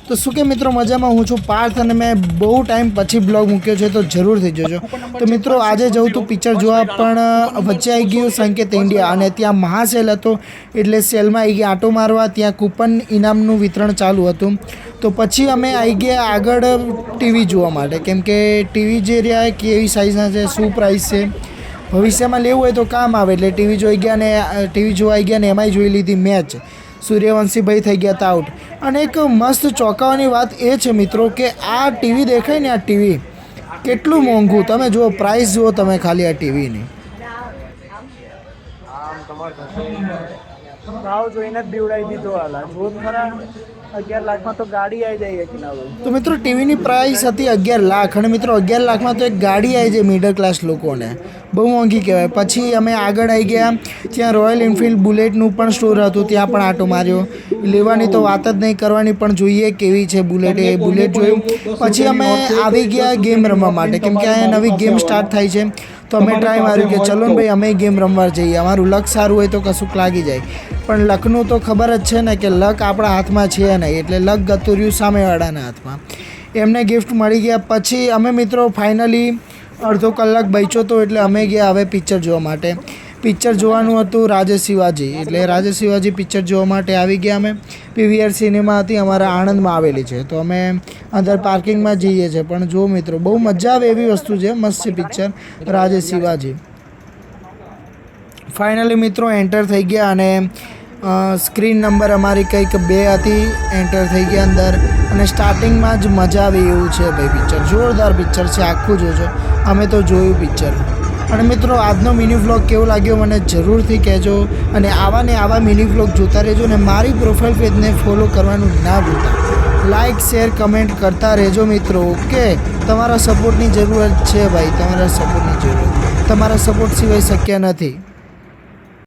તો શું કે મિત્રો મજામાં હું છું પાર્થ અને મેં બહુ ટાઈમ પછી બ્લોગ મૂક્યો છે તો જરૂરથી જોજો. તો મિત્રો આજે જવું તું પિક્ચર જોવા પણ વચ્ચે આવી ગયું સંકેત ઇન્ડિયા અને ત્યાં મહાસેલ હતો એટલે સેલમાં આવી ગયા આંટો મારવા. ત્યાં કૂપન ઇનામનું વિતરણ ચાલુ હતું તો પછી અમે આવી ગયા આગળ ટીવી જોવા માટે, કેમ કે ટીવી જે રહ્યા કેવી સાઇઝના છે, શું પ્રાઇસ છે, ભવિષ્યમાં લેવું હોય તો કામ આવે. એટલે ટીવી જોઈ ગયા ને ટીવી જોવા આવી ગયા ને એમાંય જોઈ લીધી મેચ. સૂર્યવંશીભાઈ થઈ ગયા હતા આઉટ. અને એક મસ્ત ચોંકાવાની વાત એ છે મિત્રો કે આ ટીવી દેખાય ને, આ ટીવી કેટલું મોંઘું, તમે જુઓ પ્રાઇસ જુઓ તમે ખાલી આ ટીવીની. ભાવ જોઈને જ બીવડાવી દીધો હાલા. જો ખરા 11 લાખમાં તો ગાડી આવી જાય કે ના હોય. તો મિત્રો ટીવીની પ્રાઇસ હતી 11 લાખ અને મિત્રો 11 લાખમાં તો એક ગાડી આવી જાય મિડલ ક્લાસ લોકોને, બહુ મોંઘી કહેવાય. પછી અમે આગળ આવી ગયા, ત્યાં રોયલ એનફિલ્ડ બુલેટનું પણ સ્ટોર હતું, ત્યાં પણ આંટો માર્યો. લેવાની તો વાત જ નહીં કરવાની, પણ જોઈએ કેવી છે બુલેટ, એ બુલેટ જોયું. પછી અમે આવી ગયા ગેમ રમવા માટે, કેમ કે અહીંયા નવી ગેમ સ્ટાર્ટ થાય છે તો અમે ટ્રાય માર્યું કે ચલો ને ભાઈ અમે ગેમ રમવા જઈએ, અમારું લક સારું હોય તો કશુંક લાગી જાય. પણ લકનું તો ખબર જ છે ને કે લક આપણા હાથમાં છે નહીં, એટલે લક ગતું રહ્યું સામેવાળાના હાથમાં. એમને ગિફ્ટ મળી ગયા. પછી અમે મિત્રો ફાઇનલી અડધો કલાક બચ્યો હતો એટલે અમે ગયા હવે પિક્ચર જોવા માટે. પિક્ચર જોવાનું હતું રાજે શિવાજી, એટલે રાજે શિવાજી પિક્ચર જોવા માટે આવી ગયા અમે. પીવીઆર સિનેમા હતી અમારા આણંદમાં આવેલી છે, તો અમે અંદર પાર્કિંગમાં જઈએ છીએ. પણ જો મિત્રો બહુ મજા આવે એવી વસ્તુ છે, મસ્ત છે પિક્ચર રાજે શિવાજી. ફાઇનલી મિત્રો એન્ટર થઈ ગયા અને સ્ક્રીન નંબર અમારી કંઈક 2 હતી, એન્ટર થઈ ગયા અંદર. અને સ્ટાર્ટિંગમાં જ મજા આવે એવું છે ભાઈ પિક્ચર, જોરદાર પિક્ચર છે, આખું જોજો. અમે તો જોયું પિક્ચર. અને મિત્રો આજનો મિની વ્લોગ કેવો લાગ્યો મને જરૂરથી કહેજો. અને આવા ને આવા મિની વ્લોગ જોતા રહેજો ને મારી પ્રોફાઇલ પેજને ફોલો કરવાનું ના ભૂલતા. લાઇક શેર કમેન્ટ કરતા રહેજો મિત્રો. ઓકે, તમારા સપોર્ટની જરૂરત છે ભાઈ, તમારા સપોર્ટની જરૂરત, તમારા સપોર્ટ સિવાય શક્ય નથી.